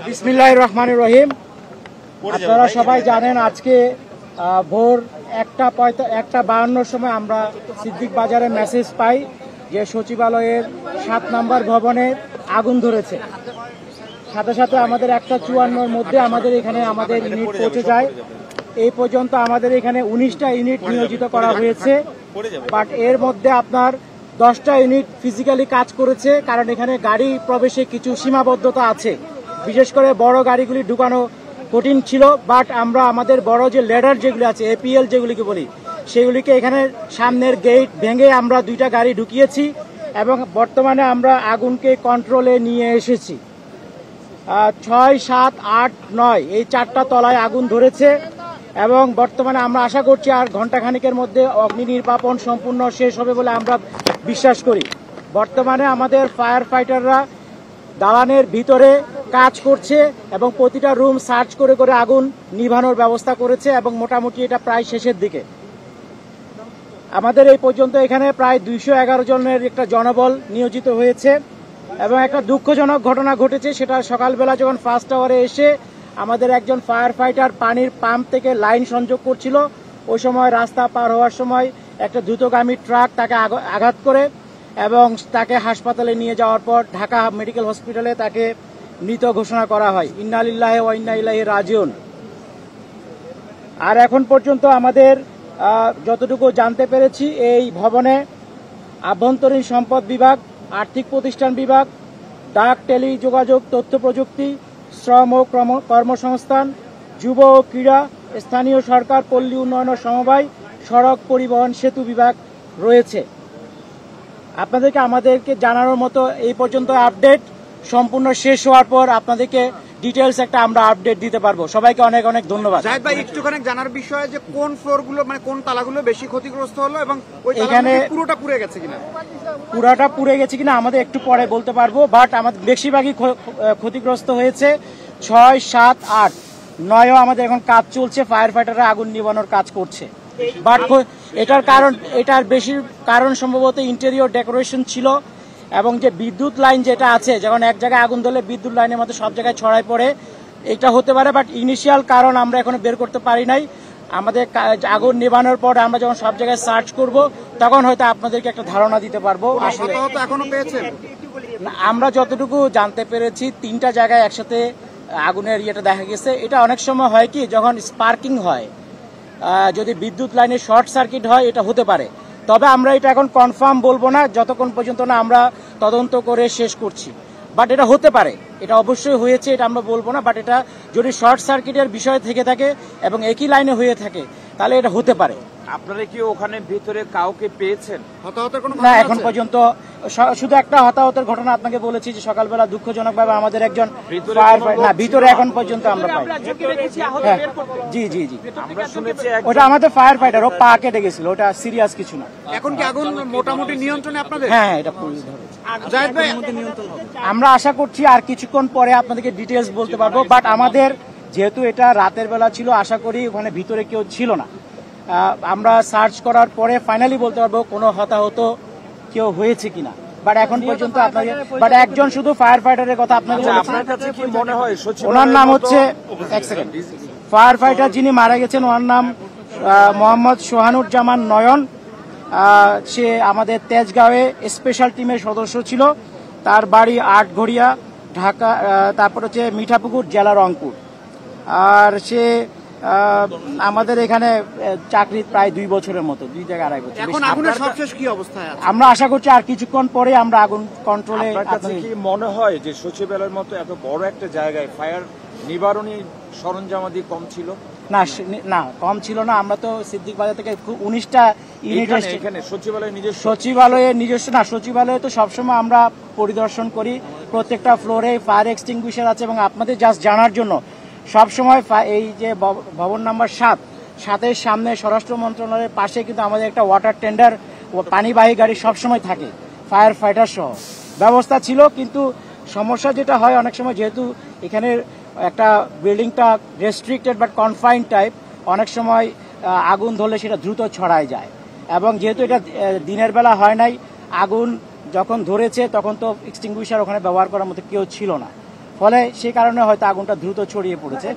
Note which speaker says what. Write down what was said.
Speaker 1: বিসমিল্লাহির রহমানির রহিম। আপনারা সবাই জানেন আজকে ভোর 1:52 সময় আমরা সিদ্দিক বাজারে মেসেজ পাই যে সচিবালয়ের 7 নম্বর ভবনে আগুন ধরেছে। সাথে সাথে আমাদের 1:54 মধ্যে আমাদের এখানে আমাদের ইউনিট পৌঁছে যায়। এই পর্যন্ত আমাদের এখানে 19টা ইউনিট নিয়োজিত করা হয়েছে, বাট এর মধ্যে আপনার 10টা ইউনিট ফিজিক্যালি কাজ করেছে, কারণ এখানে গাড়ি প্রবেশে কিছু সীমাবদ্ধতা আছে। বিশেষ করে বড় গাড়িগুলি ঢুকানো কঠিন ছিল, বাট আমরা আমাদের বড় যে লেডার যেগুলি আছে, এপিএল যেগুলিকে বলি, সেগুলিকে এখানে সামনের গেট ভেঙে আমরা 2টা গাড়ি ঢুকিয়েছি এবং বর্তমানে আমরা আগুনকে কন্ট্রোলে নিয়ে এসেছি। 6, 7, 8, 9 এই 4টা তলায় আগুন ধরেছে এবং বর্তমানে আমরা আশা করছি আর ঘণ্টাখানিকের মধ্যে অগ্নি নির্বাপন সম্পূর্ণ শেষ হবে বলে আমরা বিশ্বাস করি। বর্তমানে আমাদের ফায়ার ফাইটাররা দালানের ভিতরে কাজ করছে এবং প্রতিটা রুম সার্চ করে করে আগুন নিভানোর ব্যবস্থা করেছে এবং মোটামুটি এটা প্রায় শেষের দিকে। আমাদের এই পর্যন্ত এখানে প্রায় 211 জনের একটা জনবল নিয়োজিত হয়েছে এবং একটা দুঃখজনক ঘটনা ঘটেছে। সেটা সকালবেলা যখন ফার্স্ট আওয়ারে এসে আমাদের একজন ফায়ার ফাইটার পানির পাম্প থেকে লাইন সংযোগ করছিল, ওই সময় রাস্তা পার হওয়ার সময় একটা দ্রুতগামী ট্রাক তাকে আঘাত করে এবং তাকে হাসপাতালে নিয়ে যাওয়ার পর ঢাকা মেডিকেল হসপিটালে তাকে মৃত ঘোষণা করা হয়। ইন্না লিল্লাহি ওয়া ইন্না ইলাইহি রাজিউন। আর এখন পর্যন্ত আমাদের যতটুকু জানতে পেরেছি, এই ভবনে আভ্যন্তরীণ সম্পদ বিভাগ, আর্থিক প্রতিষ্ঠান বিভাগ, ডাক টেলি যোগাযোগ তথ্য প্রযুক্তি, শ্রম ও কর্মসংস্থান, যুব ও ক্রীড়া, স্থানীয় সরকার, পল্লী উন্নয়ন ও সমবায়, সড়ক পরিবহন সেতু বিভাগ রয়েছে। আপনাদেরকে আমাদেরকে জানানোর মতো এই পর্যন্ত আপডেট। সম্পূর্ণ শেষ হওয়ার পর আপনাদেরকে ডিটেলস একটা আমরা আপডেট দিতে পারবো। সবাইকে অনেক অনেক ধন্যবাদ।
Speaker 2: জাহিদ ভাই, একটুখানি জানার বিষয় যে কোন ফ্লোরগুলো, মানে কোন তালাগুলো বেশি ক্ষতিগ্রস্ত হলো এবং ওই
Speaker 1: এখানে
Speaker 2: পুরোটা পুড়ে গেছে কিনা?
Speaker 1: পুরাটা পুড়ে গেছে কিনা আমাদের একটু পরে বলতে পারবো, বাট আমাদের বেশিরভাগই ক্ষতিগ্রস্ত হয়েছে। 6, 7, 8, 9ও আমাদের এখন কাজ চলছে, ফায়ার ফাইটাররা আগুন নিভানোর কাজ করছে। বাট এটার বেশি কারণ সম্ভবত ইন্টেরিয়র ডেকোরেশন ছিল এবং যে বিদ্যুৎ লাইন যেটা আছে, যখন এক জায়গায় আগুন ধরলে বিদ্যুৎ লাইনের মধ্যে সব জায়গায় ছড়ায় পড়ে, এটা হতে পারে। বাট ইনিশিয়াল কারণ আমরা এখনো বের করতে পারি নাই। আমাদের আগুন নিভানোর পর আমরা যখন সব জায়গায় সার্চ করব তখন হয়তো আপনাদেরকে একটা ধারণা দিতে পারবো। আসলে
Speaker 2: এখনো পেয়েছেন?
Speaker 1: আমরা যতটুকু জানতে পেরেছি 3টা জায়গায় একসাথে আগুনের ইয়েটা দেখা গেছে। এটা অনেক সময় হয় কি, যখন স্পার্কিং হয়, যদি বিদ্যুৎ লাইনে শর্ট সার্কিট হয়, এটা হতে পারে। তবে আমরা এটা এখন কনফার্ম বলবো না যতক্ষণ পর্যন্ত না আমরা তদন্ত করে শেষ করছি। বাট এটা হতে পারে, এটা অবশ্যই হয়েছে, এটা আমরা বলবো না। বাট এটা যদি শর্ট সার্কিটের বিষয় থেকে থাকে এবং একই লাইনে হয়ে থাকে তাহলে এটা হতে পারে।
Speaker 3: আপনারা কি ওখানে ভিতরে কাউকে পেয়েছেন?
Speaker 2: হতাহতের কোনো
Speaker 1: না, এখন পর্যন্ত শুধু একটা হতাহতের ঘটনা আপনাকে বলেছি যে সকালবেলা দুঃখজনকভাবে আমাদের একজন ভিতরে এখন পর্যন্ত আমরা পাই। জি জি জি,
Speaker 3: আমরা শুনেছি
Speaker 1: ওটা আমাদের ফায়ার ফাইটার, ও পা কেটে গেছিল, ওটা সিরিয়াস কিছু না।
Speaker 2: এখন কি আগুন মোটামুটি নিয়ন্ত্রণে আপনাদের?
Speaker 1: হ্যাঁ, এটা পুলিশ ধরেছে।
Speaker 2: জাহিদ ভাই,
Speaker 1: আমরা আশা করছি আর কিছুক্ষণ পরে আপনাদেরকে ডিটেলস বলতে পারবো। বাট আমাদের যেহেতু এটা রাতের বেলা ছিল, আশা করি ওখানে ভিতরে কেউ ছিল না। আমরা সার্চ করার পরে ফাইনালি বলতে পারবো কোনো হতাহত কেউ হয়েছে কিনা। বাট এখন পর্যন্ত আপনাকে একজন শুধু ফায়ার ফাইটারের কথা আপনাকে
Speaker 3: আপনার কাছে কি মনে হয়?
Speaker 1: ওনার নাম হচ্ছে, এক সেকেন্ড, ফায়ার ফাইটার যিনি মারা গেছেন ওনার নাম মোহাম্মদ সোহানুজ্জামান নয়ন। সে আমাদের তেজগাঁওয়ে স্পেশাল টিমের সদস্য ছিল। তার বাড়ি আটঘরিয়া, ঢাকা, তারপর হচ্ছে মিঠাপুকুর, জেলা রংপুর। আর সে আমাদের এখানে চাকরি প্রায় 2 বছরের মতো, 2 থেকে 2.5 বছর।
Speaker 2: এখন আগুনের সবশেষ কি অবস্থায় আছে?
Speaker 1: আমরা আশা করছি আর কিছুক্ষণ পরে আমরা আগুন কন্ট্রোলে।
Speaker 3: আপনার কাছে কি মনে হয় যে সচিবালয়ের মতো এত বড় একটা জায়গায় ফায়ার নিবারণী সরঞ্জামাদি কম ছিল?
Speaker 1: না, কম ছিল না। আমরা তো সিদ্দিক বাজার থেকে 19টা ইউনিট
Speaker 3: এখানে
Speaker 1: সচিবালয়ে নিজস্ব না, সচিবালয়ে তো সবসময় আমরা পরিদর্শন করি। প্রত্যেকটা ফ্লোরে ফায়ার এক্সটিংগুইশার আছে এবং আপনাদের জাস্ট জানার জন্য সবসময় এই যে ভবন নাম্বার 7-এর সামনে স্বরাষ্ট্র মন্ত্রণালয়ের পাশে কিন্তু আমাদের একটা ওয়াটার টেন্ডার ও পানিবাহী গাড়ি সবসময় থাকে, ফায়ার ফাইটার সহ ব্যবস্থা ছিল। কিন্তু সমস্যা যেটা হয় অনেক সময়, যেহেতু এখানে একটা বিল্ডিংটা রেস্ট্রিক্টেড বাট কনফাইন্ড টাইপ, অনেক সময় আগুন ধরলে সেটা দ্রুত ছড়ায় যায়। এবং যেহেতু এটা দিনের বেলা হয় নাই, আগুন যখন ধরেছে তখন তো এক্সটিংগুইশার ওখানে ব্যবহার করার মতো কেউ ছিল না। ফলে সে কারণে হয়তো আগুনটা দ্রুত ছড়িয়ে পড়েছে।